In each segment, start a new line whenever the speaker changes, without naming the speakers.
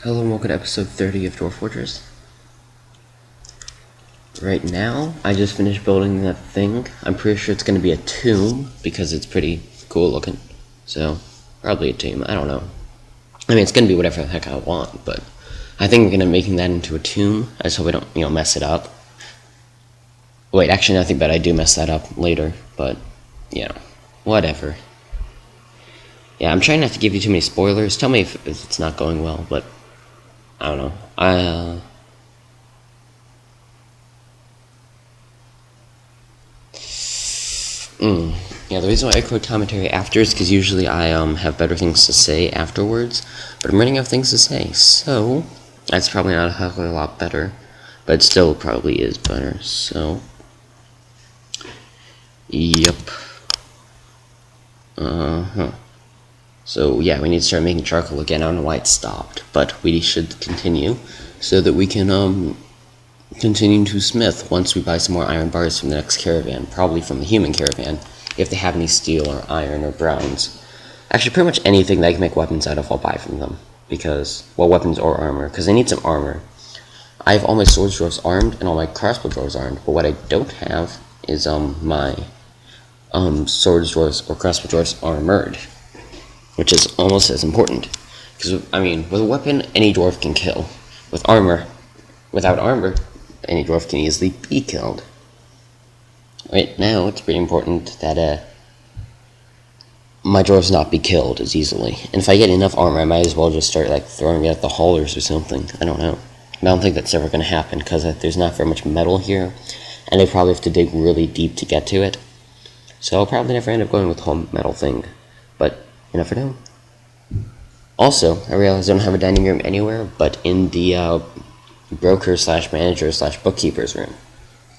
Hello and welcome to episode 30 of Dwarf Fortress. Right now, I just finished building that thing. I'm pretty sure it's going to be a tomb, because it's pretty cool looking. So, probably a tomb, I don't know. I mean, it's going to be whatever the heck I want, but I think we're going to be making that into a tomb. I just hope I don't, mess it up. Wait, actually, I think that I do mess that up later, but, whatever. Yeah, I'm trying not to give you too many spoilers. Tell me if it's not going well, but I don't know. Yeah, the reason why I record commentary after is because usually I have better things to say afterwards, but I'm running out of things to say, so that's probably not a heck of a lot better, but it still probably is better, so yep. So yeah, we need to start making charcoal again. I don't know why it stopped, but we should continue so that we can continue to smith once we buy some more iron bars from the next caravan, probably from the human caravan, if they have any steel or iron or bronze. Actually, pretty much anything that I can make weapons out of, I'll buy from them. Because, well, weapons or armor, because I need some armor. I have all my sword drawers armed and all my crossbow drawers armed, but what I don't have is my sword drawers or crossbow drawers armored, which is almost as important. Because, I mean, with a weapon, any dwarf can kill. With armor, without armor, any dwarf can easily be killed. Right now, it's pretty important that my dwarves not be killed as easily. And if I get enough armor, I might as well just start like throwing it at the haulers or something. I don't know. I don't think that's ever going to happen because there's not very much metal here, and I probably have to dig really deep to get to it. So I'll probably never end up going with the whole metal thing, but you never know. Also, I realize I don't have a dining room anywhere, but in the broker slash manager slash bookkeeper's room.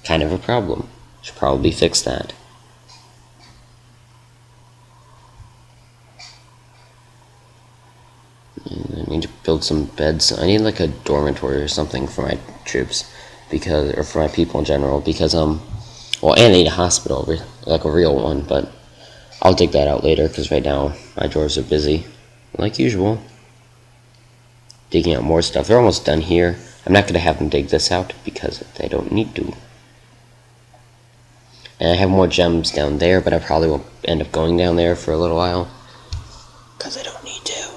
Kind of a problem. Should probably fix that. And I need to build some beds. I need like a dormitory or something for my troops, or for my people in general, because well, and I need a hospital, like a real one, but I'll dig that out later, because right now my drawers are busy, like usual, digging out more stuff. They're almost done here. I'm not going to have them dig this out, because they don't need to. And I have more gems down there, but I probably won't end up going down there for a little while, because I don't need to.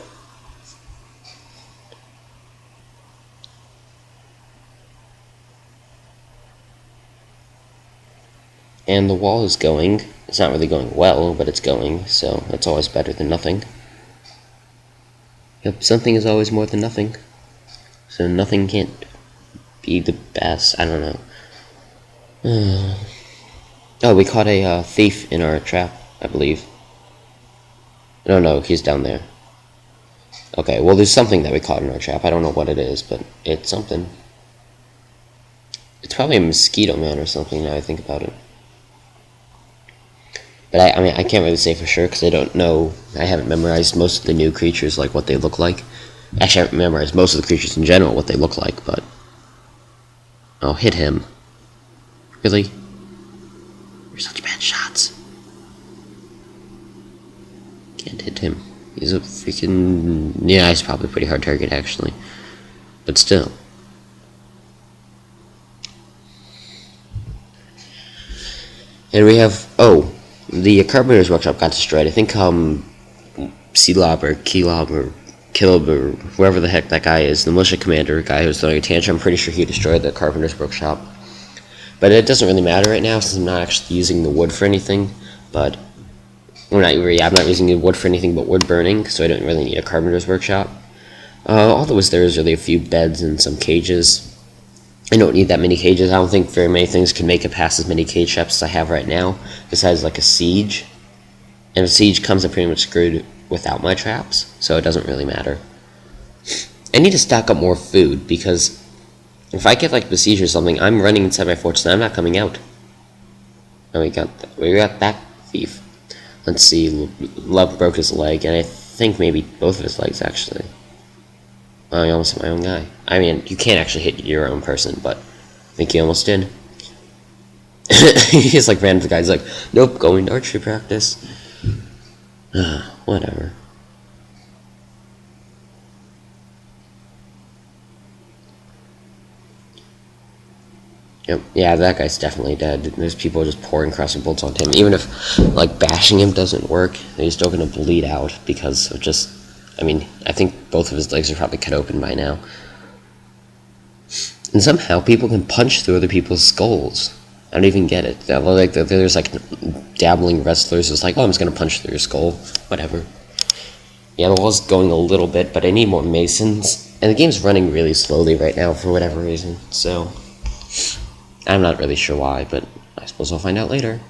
And the wall is going. It's not really going well, but it's going, so that's always better than nothing. Yep, something is always more than nothing. So nothing can't be the best. I don't know. Oh, we caught a thief in our trap, I believe. No, he's down there. Okay, well, there's something that we caught in our trap. I don't know what it is, but it's something. It's probably a mosquito man or something, now I think about it. But I mean, I can't really say for sure, because I don't know. I haven't memorized most of the new creatures, like what they look like. Actually, I haven't memorized most of the creatures in general, what they look like, but... Oh, hit him. Really? You're such bad shots. Can't hit him. He's a freaking... Yeah, he's probably a pretty hard target, actually. But still. And we have... Oh, the Carpenter's Workshop got destroyed. I think, C-Lob or Key-Lob or Kilb or whoever the heck that guy is, the militia commander guy who was throwing a tantrum, I'm pretty sure he destroyed the Carpenter's Workshop. But it doesn't really matter right now, since I'm not actually using the wood for anything, but... I'm not using the wood for anything but wood burning, so I don't really need a Carpenter's Workshop. All that was there is really a few beds and some cages. I don't need that many cages. I don't think very many things can make it past as many cage traps as I have right now, besides like a siege. And a siege comes in pretty much screwed without my traps, so it doesn't really matter. I need to stock up more food, because if I get like besieged or something, I'm running inside my fortress and I'm not coming out. And we got that thief. Let's see, Love broke his leg, and I think maybe both of his legs, actually. Oh, I almost hit my own guy. I mean, you can't actually hit your own person, but I think he almost did. He just like ran to the guy, he's like, nope, going to archery practice. Whatever. Yep. Yeah, that guy's definitely dead. There's people just pouring crossbow bolts onto him. Even if, like, bashing him doesn't work, he's still gonna bleed out because of just... I mean, I think both of his legs are probably cut open by now. And somehow people can punch through other people's skulls. I don't even get it. Like, there's, like, dabbling wrestlers who's like, oh, I'm just gonna punch through your skull. Whatever. Yeah, the wall's going a little bit, but I need more masons. And the game's running really slowly right now for whatever reason, so... I'm not really sure why, but I suppose I'll find out later.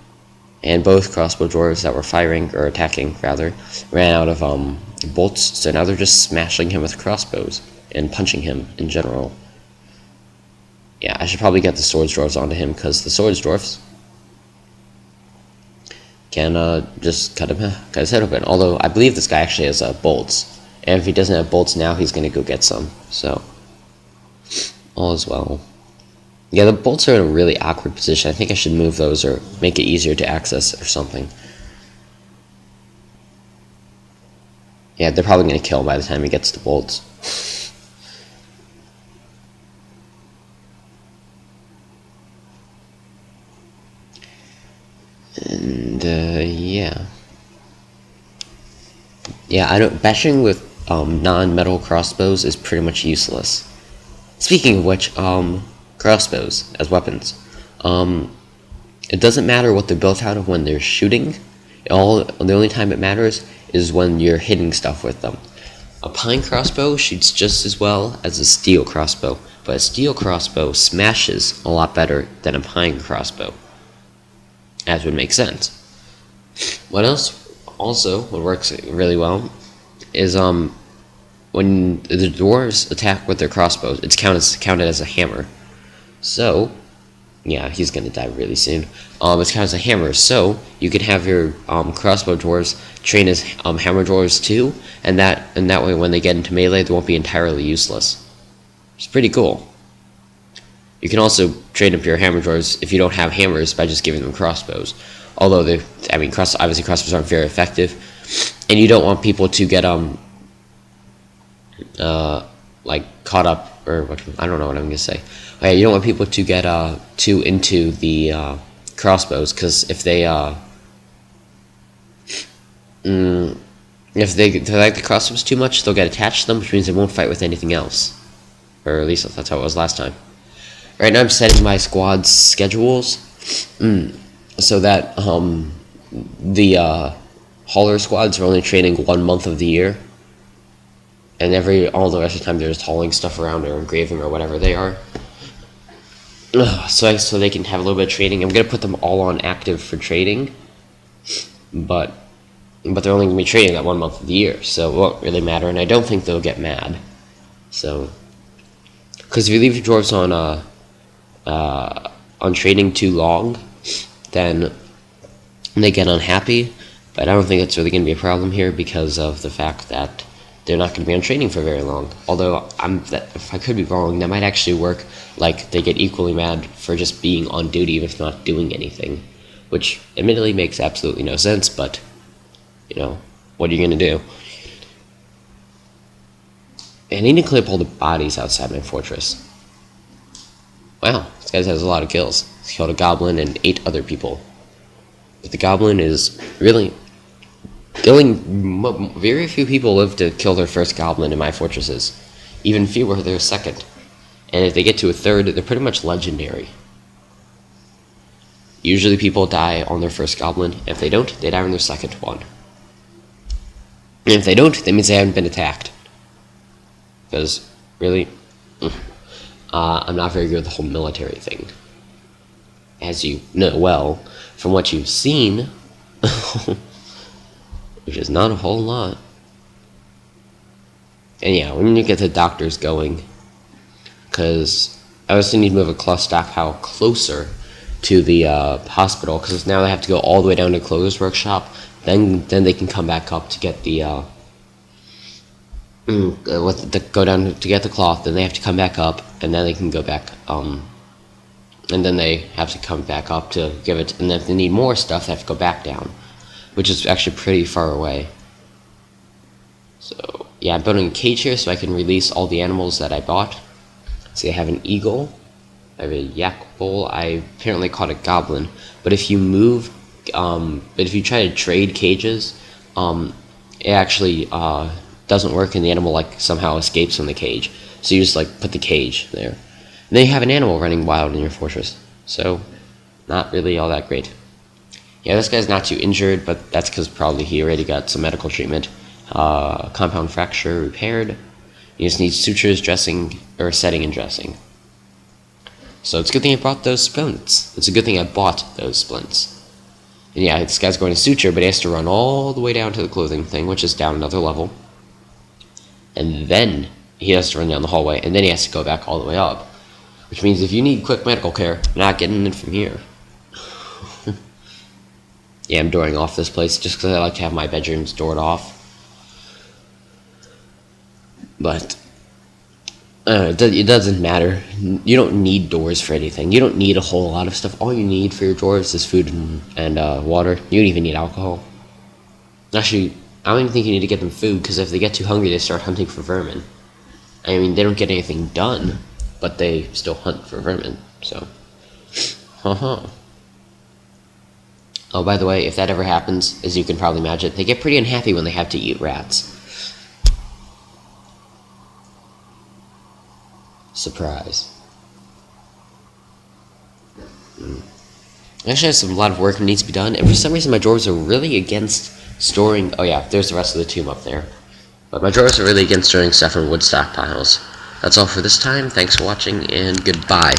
And both crossbow dwarves that were firing, or attacking, rather, ran out of bolts, so now they're just smashing him with crossbows, and punching him in general. Yeah, I should probably get the swords dwarves onto him, because the swords dwarfs can just cut his head open. Although, I believe this guy actually has bolts. And if he doesn't have bolts now, he's going to go get some. So, all is well. Yeah, the bolts are in a really awkward position. I think I should move those or make it easier to access or something. Yeah, they're probably going to kill him by the time he gets the bolts. And, yeah. Yeah, bashing with non-metal crossbows is pretty much useless. Speaking of which, crossbows as weapons. It doesn't matter what they're built out of when they're shooting. The only time it matters is when you're hitting stuff with them. A pine crossbow shoots just as well as a steel crossbow, but a steel crossbow smashes a lot better than a pine crossbow, as would make sense. What works really well is when the dwarves attack with their crossbows, it's counted as a hammer. So, yeah, he's gonna die really soon. It's counted as a hammer, so you can have your crossbow dwarves train as hammer dwarves too, and that way when they get into melee, they won't be entirely useless. It's pretty cool. You can also train up your hammer dwarves if you don't have hammers by just giving them crossbows. Although obviously crossbows aren't very effective, and you don't want people to get like caught up, or what, I don't know what I'm gonna say. Yeah, you don't want people to get too into the crossbows, because if they like the crossbows too much, they'll get attached to them, which means they won't fight with anything else. Or at least that's how it was last time. Right now I'm setting my squad's schedules so that the hauler squads are only training 1 month of the year, and all the rest of the time they're just hauling stuff around or engraving or whatever they are. So they can have a little bit of training. I'm gonna put them all on active for trading, but they're only gonna be trading that 1 month of the year, so it won't really matter. And I don't think they'll get mad. So, because if you leave your dwarves on trading too long, then they get unhappy. But I don't think it's really gonna be a problem here because of the fact that they're not going to be on training for very long. Although, if I could be wrong, that might actually work. Like, they get equally mad for just being on duty even if not doing anything. Which, admittedly, makes absolutely no sense, but, what are you going to do? And I need to clear up all the bodies outside my fortress. Wow, this guy has a lot of kills. He killed a goblin and 8 other people. But the goblin is really... very few people live to kill their first goblin in my fortresses. Even fewer their second. And if they get to a third, they're pretty much legendary. Usually people die on their first goblin. If they don't, they die on their second one. And if they don't, that means they haven't been attacked. Because, really, I'm not very good at the whole military thing. As you know well, from what you've seen... which is not a whole lot. And yeah, we need to get the doctors going, because I also need to move a stockpile closer to the hospital, because now they have to go all the way down to Clothes Workshop. Then they can come back up to get the go down to get the cloth. Then they have to come back up, and then they can go back. And then they have to come back up to give it. And then if they need more stuff, they have to go back down, which is actually pretty far away. So, yeah, I'm building a cage here so I can release all the animals that I bought. See, I have an eagle, I have a yak bull. I apparently caught a goblin. But if you move, but if you try to trade cages, it actually doesn't work, and the animal like somehow escapes from the cage. So you just like put the cage there. And then you have an animal running wild in your fortress. So not really all that great. Yeah, this guy's not too injured, but that's because probably he already got some medical treatment. Compound fracture repaired. You just need sutures, dressing, or setting and dressing. So it's a good thing I brought those splints. It's a good thing I bought those splints. And yeah, this guy's going to suture, but he has to run all the way down to the clothing thing, which is down another level. And then he has to run down the hallway, and then he has to go back all the way up. Which means if you need quick medical care, you're not getting it from here. Yeah, I'm dooring off this place just because I like to have my bedrooms doored off. But it doesn't matter. You don't need doors for anything. You don't need a whole lot of stuff. All you need for your dwarves is food and water. You don't even need alcohol. Actually, I don't even think you need to get them food, because if they get too hungry, they start hunting for vermin. I mean, they don't get anything done, but they still hunt for vermin, so. Oh, by the way, if that ever happens, as you can probably imagine, they get pretty unhappy when they have to eat rats. Surprise. Actually, there's a lot of work that needs to be done, and for some reason my dwarves are really against storing... Oh yeah, there's the rest of the tomb up there. But my dwarves are really against storing stuff in wood stockpiles. That's all for this time. Thanks for watching, and goodbye.